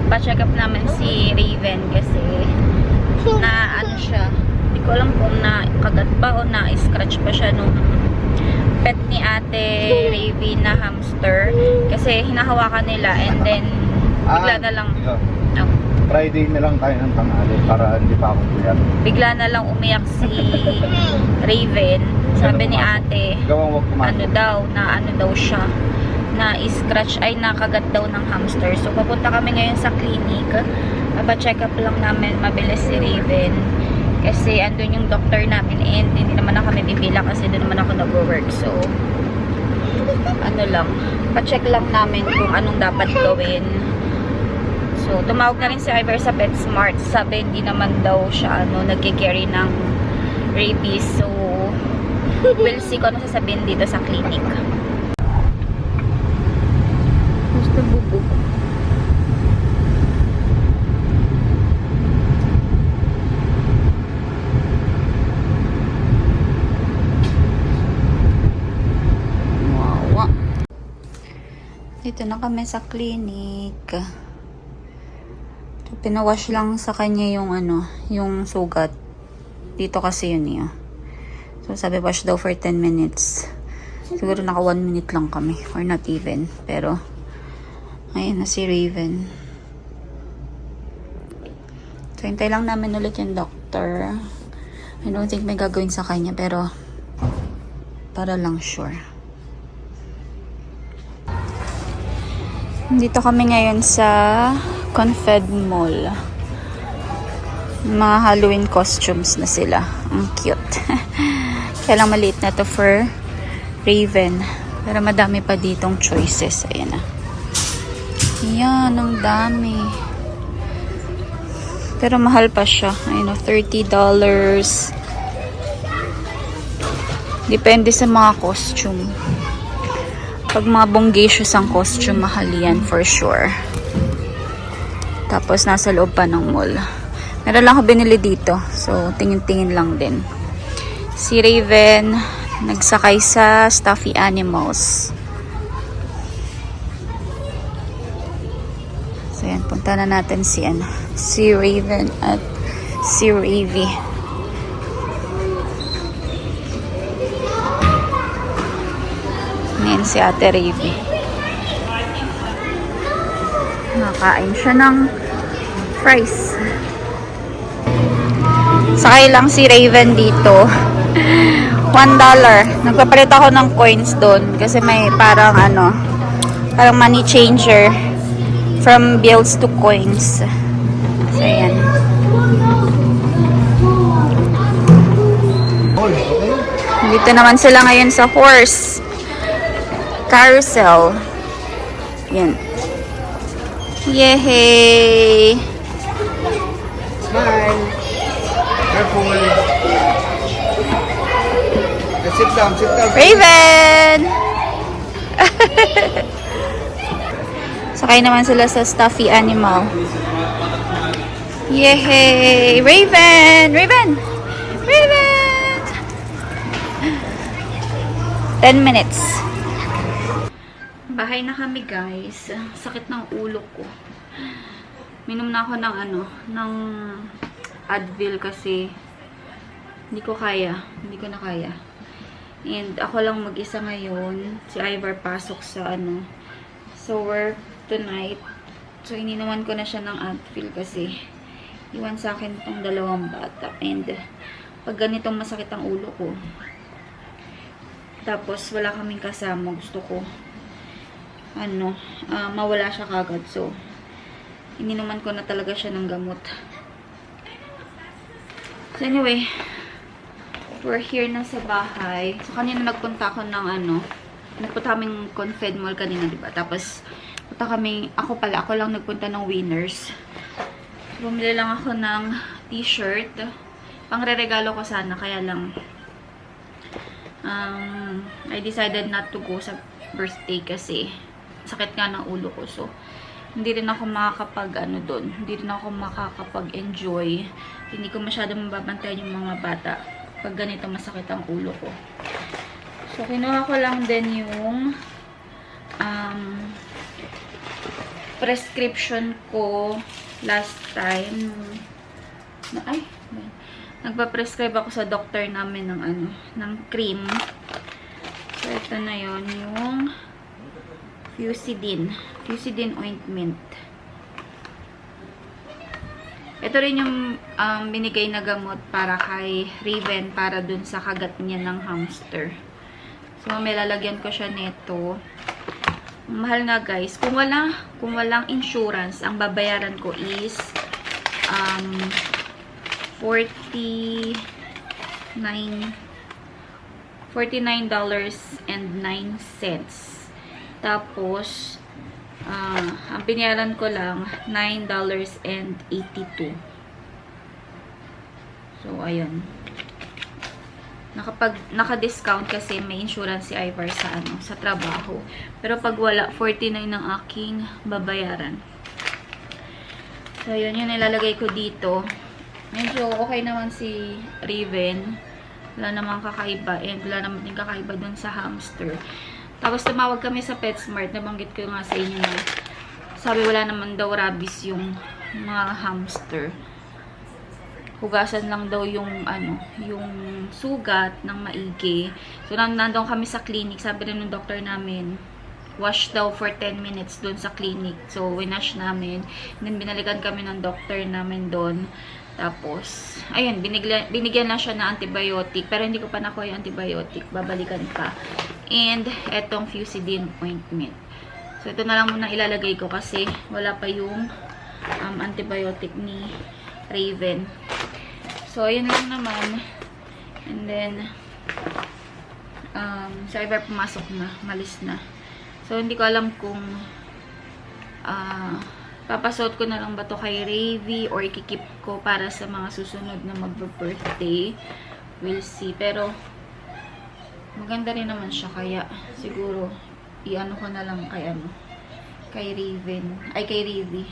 pa-check up namin si Raven kasi na ano siya, hindi ko alam kung nakagat ba o na-scratch pa siya nung pet ni ate Raven na hamster kasi hinahawakan nila and then bigla na lang Friday na lang tayo ng tanghali para hindi pa ako puyat. bigla na lang umiyak si Raven. Sabi ni ate ano daw siya na scratch ay nakagat daw ng hamster. So papunta kami ngayon sa clinic. Pa-check up lang namin mabilis si Raven. Kasi andun yung doctor namin and hindi naman na kami bibila kasi doon naman ako nag-work. So ano lang, pa-check lang namin kung anong dapat gawin. So tumawag na rin si Iver sa PetSmart. Sabi hindi naman daw siya nagki-carry ng rabies. So we'll see kung ano sasabihin dito sa clinic. Gusto bubog. Dito na kami sa clinic. Pinawash lang sa kanya yung yung sugat. Dito kasi yun eh. So sabi wash daw for 10 minutes. Siguro naka 1 minute lang kami or not even. Pero ayun na si Raven. So hintay lang namin ulit yung doctor. I don't think may gagawin sa kanya pero para lang sure. Dito kami ngayon sa Confed Mall. Mga Halloween costumes na sila. Ang cute. Kaya lang maliit na to for Raven. Pero madami pa ditong choices. Ayan na. Ayan, ang dami. Pero mahal pa siya. Ayun, $30. Depende sa mga costume. Pag mga bongacious ang costume, mahal yan for sure. Tapos nasa loob pa ng mall. Meron lang ako binili dito. So, tingin-tingin lang din. Si Raven, nagsakay sa stuffy animals. So, yan. Punta na natin si Raven at si Ravy. Ngayon si Ate Ravy. Nakain siya ng fries. Sakay lang si Raven dito. $1. Nagpapalit ako ng coins doon kasi may parang parang money changer from bills to coins. So, ayan. Dito naman sila ngayon sa horse carousel. Yan. Yehey! Smile! Careful! Sit down, sit down. Raven! Sakay naman sila sa stuffy animal. Yehey! Raven! Raven! Raven! 10 minutes. Bahay na kami guys. Sakit ng ulo ko. Minom na ako ng Advil kasi hindi ko na kaya. And ako lang mag-isa ngayon. Si Ivar pasok sa work tonight. So ininuman ko na siya ng Advil kasi iwan sa akin tong dalawang bata. And pag ganitong masakit ang ulo ko, tapos wala kaming kasama, gusto ko mawala siya kagad. So ininuman ko na talaga siya ng gamot. So anyway, we're here na sa bahay. So kanina nagpunta ako ng nagpunta kaming Confed Mall kanina, diba? Tapos ako lang nagpunta ng Winners. Bumili lang ako ng t-shirt. Pangre-regalo ko sana, kaya lang I decided not to go sa birthday kasi sakit nga ng ulo ko. So hindi rin ako doon. Hindi rin ako makakapag-enjoy. Hindi ko masyadong mababantayan yung mga bata pag ganito masakit ang ulo ko. So kinuha ko lang din yung prescription ko last time. Nagpa-prescribe ako sa doctor namin ng ng cream. So, ito na yon yung Fusidin ointment. Ito rin yung binigay na gamot para kay Raven para dun sa kagat niya ng hamster. So, may lalagyan ko siya nito. Mahal na guys. Kung walang insurance, ang babayaran ko is $49.09. Tapos, ang binayaran ko lang, $9.82. So, ayun. Naka-discount kasi may insurance si Ivar sa trabaho. Pero pag wala, 49 ng aking babayaran. So, yun yung nilalagay ko dito. Medyo okay naman si Raven. Wala namang kakaiba. And wala naman din kakaiba dun sa hamster. Tapos tumawag kami sa PetSmart. Nabanggit ko nga sa inyo na sabi wala naman daw rabies yung mga hamster. Hugasan lang daw yung yung sugat ng maigi. So nandun kami sa clinic, sabi rin ng doctor namin, wash daw for 10 minutes doon sa clinic. So winash namin. Then binalikan kami ng doctor namin doon. Tapos ayun, binigyan na siya na antibiotic, pero hindi ko pa nakuha yung antibiotic, babalikan pa. And etong Fusidin ointment. So ito na lang muna ilalagay ko kasi wala pa yung antibiotic ni Raven. So, ayun lang naman. And then, si Ivar pumasok na. Malis na. So, hindi ko alam kung papasuot ko na lang ba to kay Ravy or ikikip ko para sa mga susunod na mag-birthday. We'll see. Pero, maganda rin naman siya. Kaya, siguro, i-ano ko na lang kay Raven. Ay, kay Ravy.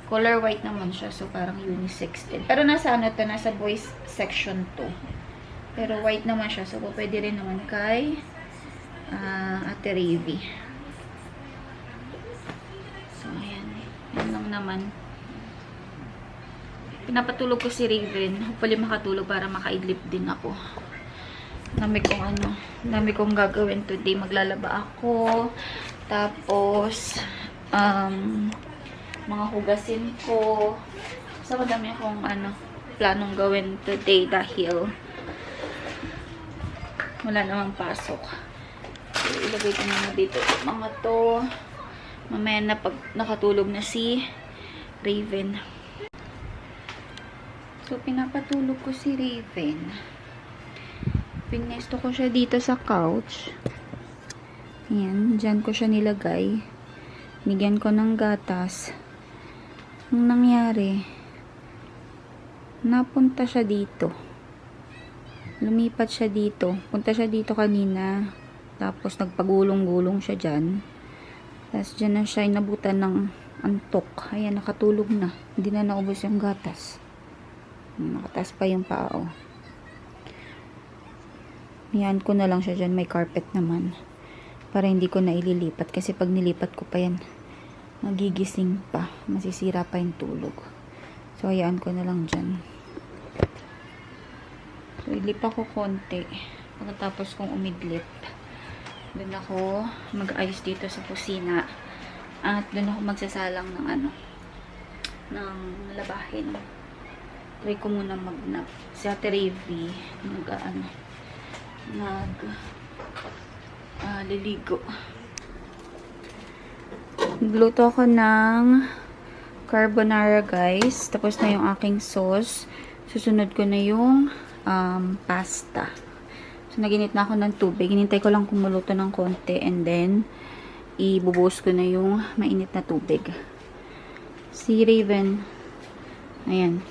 Color white naman siya. So, parang unisex din. Pero nasa nasa boys section to. Pero white naman siya. So, pwede rin naman kay Ate Ravy. So, ayan. Yan lang naman. Pinapatulog ko si Raven. Hopefully makatulog para makaidlip din ako. Dami kong gagawin today. Maglalaba ako. Tapos, mga hugasin ko. So, madami akong planong gawin today dahil wala namang pasok. So, ilagay ko na dito mga to. Mamaya na pag nakatulog na si Raven. So, pinapatulog ko si Raven. Pinesto ko siya dito sa couch. Ayan, dyan ko siya nilagay. Nigyan ko ng gatas. Ang nangyari, napunta siya dito. Lumipat siya dito. Punta siya dito kanina. Tapos nagpagulong-gulong siya dyan. Tapos dyan na siya inabutan ng antok. Ayan, nakatulog na. Hindi na naubos yung gatas. Nakataas pa yung pao. Yan ko na lang siya dyan. May carpet naman. Para hindi ko na ililipat. Kasi pag nilipat ko pa yan, magigising pa. Masisira pa yung tulog. So, hayaan ko na lang dyan. So, ilipa ko konti. Pagkatapos kong umidlip, doon ako mag-ayos dito sa kusina. At doon ako magsasalang ng ng labahin. Try ko muna mag-nap. Si Ate Ravy, liligo. Nagluto ako ng carbonara, guys. Tapos na yung aking sauce. Susunod ko na yung pasta. So, naginit na ako ng tubig. Hinintay ko lang kumuluto ng konti. And then, ibubuhos ko na yung mainit na tubig. Si Raven. Ayan.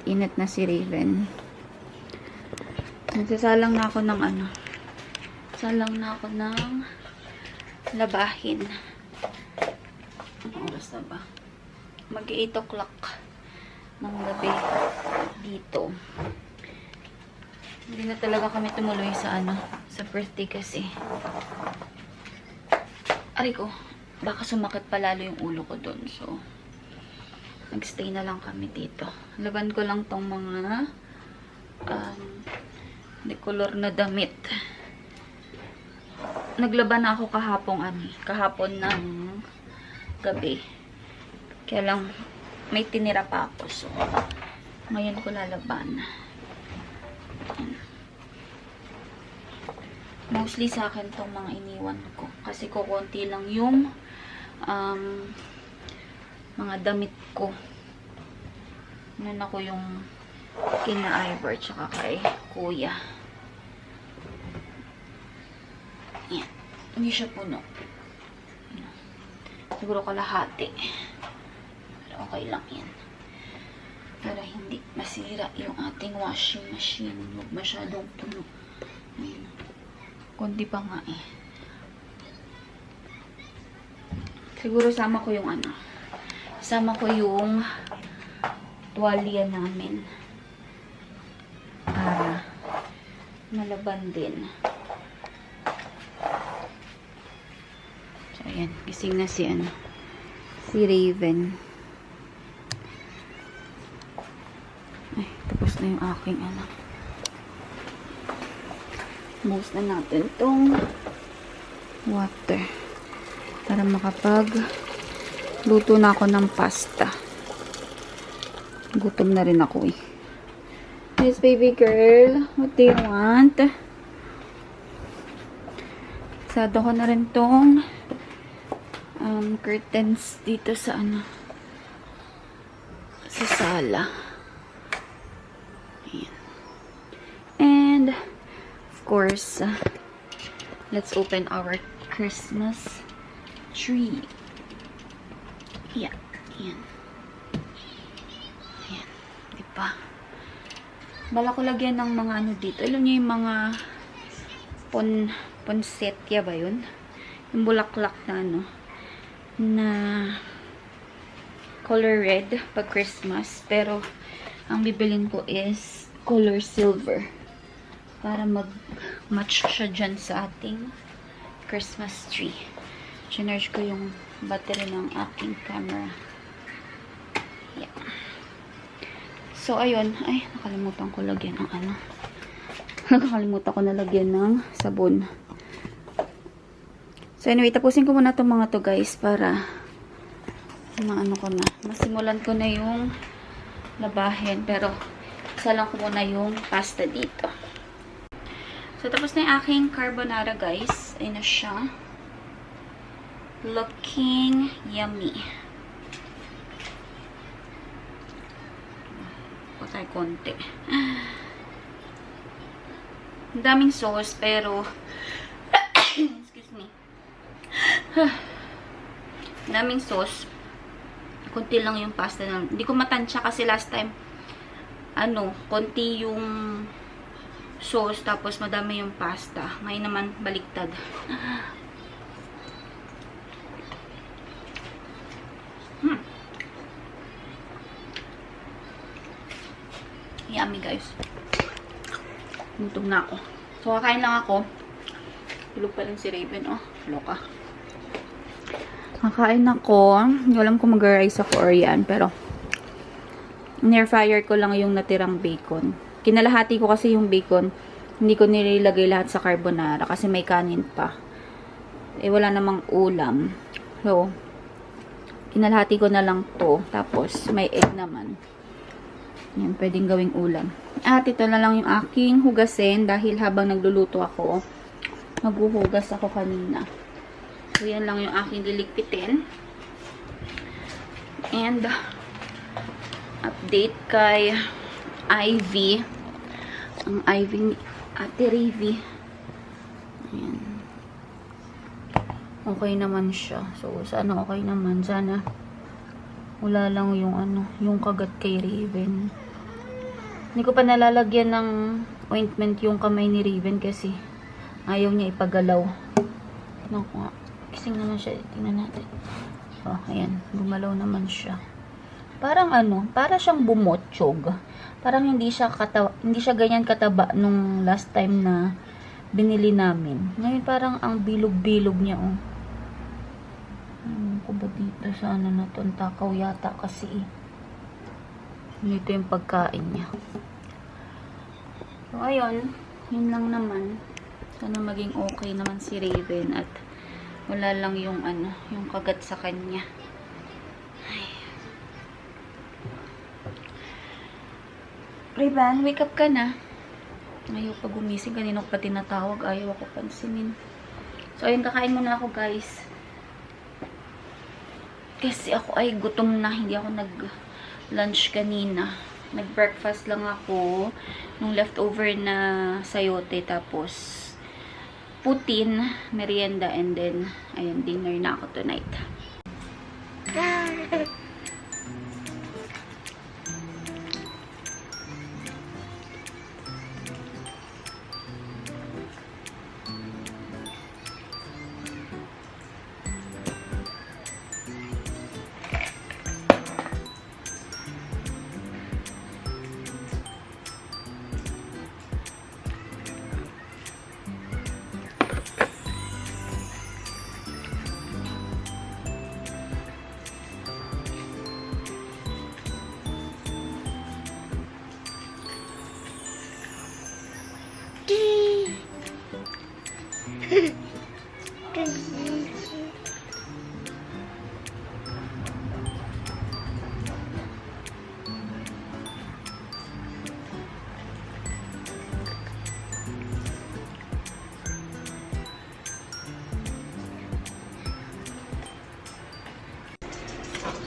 Init na si Raven. Nagsasalang na ako ng Salang na ako ng labahin. Anong oras na ba? Mag-8 o'clock ng gabi dito. Hindi na talaga kami tumuloy sa sa birthday kasi. Aray ko, baka sumakit palalo yung ulo ko dun. So, nagstay na lang kami dito. Laban ko lang tong mga decolor na damit. Naglaban na ako kahapon ng gabi. Kaya lang, may tinira pa ako. So, ngayon ko lalaban. Mostly sa akin tong mga iniwan ko. Kasi kukunti lang yung mga damit ko. Nun ako yung kina Ivor tsaka kay Kuya. Yan. Hindi siya puno. Siguro kalahati. Pero okay lang yan. Para hindi masira yung ating washing machine. Huwag masyadong puno. Ayan. Kunti pa nga eh. Siguro sama ko yung sama ko yung tuwalya namin. Para malaban din. So, ayan. Gising na si Raven. Ay, tapos na yung aking Buhos na natin tong water para luto na ako ng pasta. Gutom na rin ako eh. Yes, baby girl. What do you want? Sado ko na rin tong curtains dito sa sa sala. Ayan. And of course, let's open our Christmas tree. Yeah. Ayan. Ayan. Diba? Bala ko lagyan ng mga dito. Alam niyo yung mga poinsettia ba yun? Yung bulaklak na na color red pag Christmas. Pero, ang bibilin ko is color silver. Para mag-match siya dyan sa ating Christmas tree. Charge ko yung battery ng aking camera. Yeah. So, ayun. Ay, nakalimutan ko lagyan ng nakakalimutan ko na lagyan ng sabon. So, anyway, tapusin ko muna itong mga to guys para masimulan ko na yung labahin. Pero, isa lang ko muna yung pasta dito. So, tapos na yung aking carbonara, guys. Ayun na siya. Looking yummy. Patay konti. Ang daming sauce, pero excuse me. Ang daming sauce. Konti lang yung pasta na. Hindi ko matansya kasi last time, konti yung sauce, tapos madami yung pasta. Ngayon naman, baliktad. Yummy, guys. Gutom na ako. So, kakain lang ako. Tulog pa rin si Raven, loka. Kakain ako. Hindi alam kung mag-rice ako or yan, pero near fryer ko lang yung natirang bacon. Kinalahati ko kasi yung bacon. Hindi ko nilagay lahat sa carbonara kasi may kanin pa. Wala namang ulam. So, kinalahati ko na lang to. Tapos, may egg naman. Yan, pwedeng gawing ulam. At ito na lang yung aking hugasin dahil habang nagluluto ako, maghuhugas ako kanina. So, yan lang yung aking liligpitin. And, update kay Ivy. Ang Ivy ni Ate Ravi. Ayan. Okay naman siya. So, sana okay naman. Sana wala lang yung kagat kay Raven. Hindi ko pa nalalagyan ng ointment yung kamay ni Raven kasi ayaw niya ipagalaw. Naku nga. Kising naman siya. Tingnan natin. Oh, ayan. Gumalaw naman siya. Parang para siyang bumotsyog. Parang hindi siya ganyan kataba nung last time na binili namin. Ngayon parang ang bilog-bilog niya, ko ba dito sa ano na to? Ang takaw yata kasi eh. Ito yung pagkain niya. So, ayun. Yun lang naman. Sana maging okay naman si Raven at wala lang yung ano, yung kagat sa kanya. Ay. Raven, wake up ka na. Ayaw pa gumising. Kanina ko pa tinatawag. Ayaw ako pansinin. So, ayun, kakain muna ako, guys. Kasi ako ay gutom na. Hindi ako nag-lunch kanina. Nag-breakfast lang ako. Nung leftover na sayote. Tapos, putin, merienda, and then, ayun, dinner na ako tonight.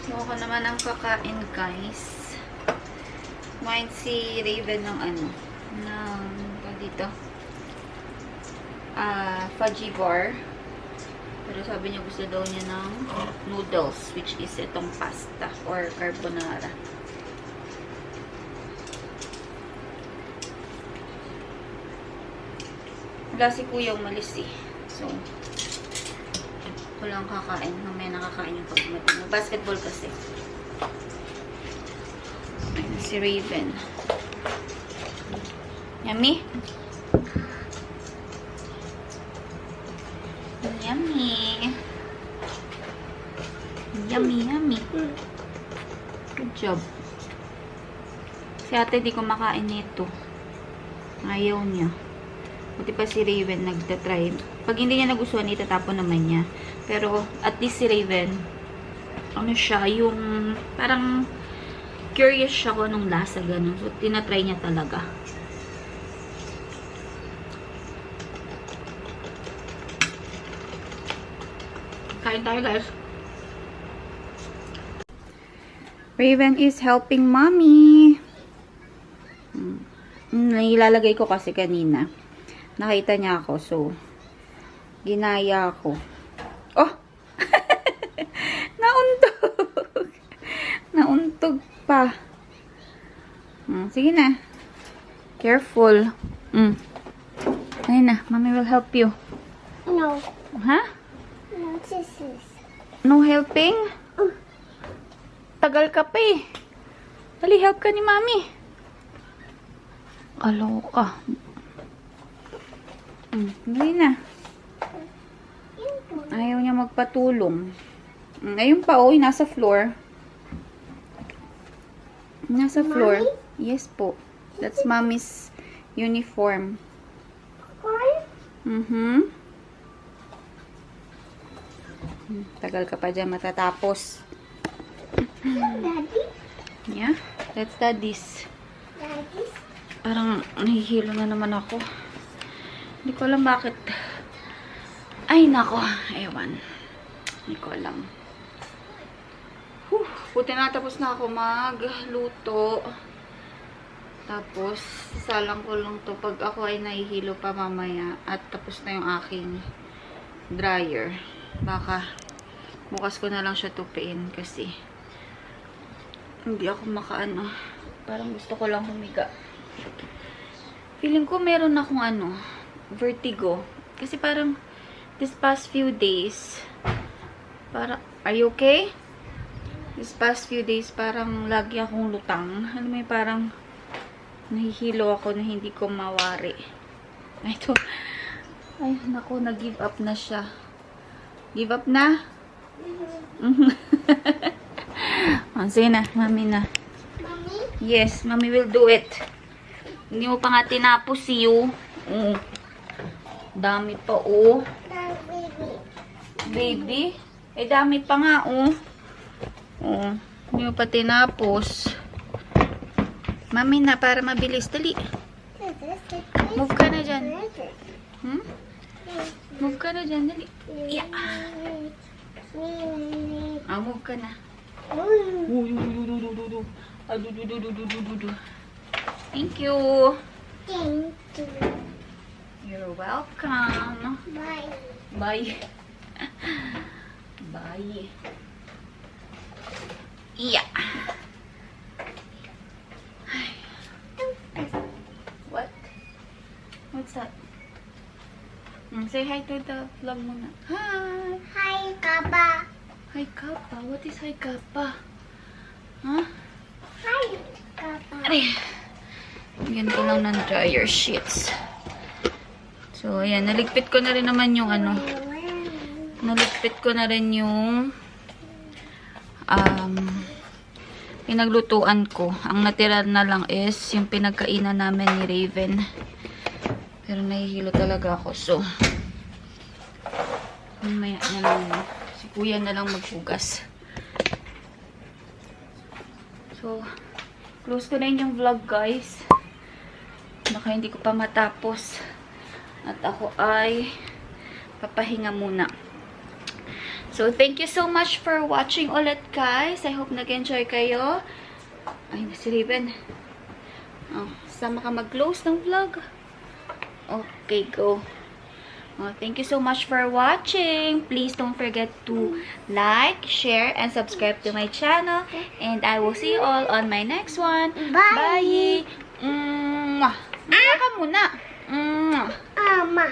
So, ako naman ang kakain, guys. Kumain si Raven ng ano, ng, dito, fudgy bar. Pero sabi niya gusto daw niya ng noodles, which is itong pasta or carbonara. Wala si kuya umalis eh. So, walang kakain. Mamaya nakakain yung pagdating. Basketball kasi. Ayun si Raven. Yummy? Yummy. Yummy, yummy. Good job. Si ate di kumakain nito. Ayaw niya. Buti pa si Raven nagtatry. Pag hindi niya nagustuhan, itatapon naman niya. Pero, at least si Raven, ano siya, yung parang curious siya kung anong lasa, ganun. So, tinatry niya talaga. Kain tayo, guys. Raven is helping mommy. Ilalagay ko kasi kanina. Nakita niya ako, so ginaya ako. Oh! Nauntog! Nauntog pa. Sige na. Careful. Ayun na, mommy will help you. No. Ha? No, this. No helping? Tagal ka pa eh. Dali, help ka ni mami. Kaloka. Dali na. Ayaw niya magpatulong. Ayun pa, oh, nasa floor. Nasa floor. Mommy? Yes po. That's mommy's uniform. Tagal ka pa dyan matatapos. Daddy? Yeah, that's daddy's. Daddy? Parang nahihilo na naman ako. Hindi ko alam bakit. Ay, nako. Ewan. Hindi ko alam. Buti natapos na ako magluto. Tapos, salang ko lang to pag ako ay nahihilo pa mamaya. At tapos na yung aking dryer. Baka bukas ko na lang siya tupiin kasi hindi ako makaano. Parang gusto ko lang humiga. Feeling ko meron akong ano, vertigo. Kasi parang this past few days, are you okay? This past few days, parang lagi akong lutang. Alam mo yung parang nahihilo ako na hindi ko mawari. Ito. Ay, naku, nag-give up na siya. Give up na? Oh, sige na, mami na. Mommy? Yes, mami will do it. Hindi mo pa nga tinapos siyo. Dami pa, oh. Baby. Baby? Eh, dami pa nga, oh. Oh, hindi mo pa tinapos. Mami na, para mabilis. Dali. Move ka na dyan. Hmm? Move ka na dyan, dali. Yeah. Move ka na. Thank you. Thank you. You're welcome. Bye. Bye. Bye. Yeah. What? What's that? Say hi to the vlog muna. Hi. Hi, Kaba. Hi Kappa. What is hi Kappa? Huh? Hi, Kaba. Aray. Ganyan ko lang ng dryer sheets. So, ayan. Naligpit ko na rin naman yung ano. Naligpit ko na rin yung pinaglutuan ko. Ang natira na lang is yung pinagkainan namin ni Raven. Pero nahihilo talaga ako. So, mamaya na lang. Si kuya na lang maghugas. So, close ko na yun yung vlog, guys. Baka hindi ko pa matapos. At ako ay papahinga muna. So, thank you so much for watching ulit, guys. I hope nag-enjoy kayo. Ay, si Raven. Oh, sama ka mag-close ng vlog. Okay, go. Oh, thank you so much for watching. Please don't forget to like, share, and subscribe to my channel. And I will see you all on my next one. Bye. Bye! Mwah! Ka muna. Mama.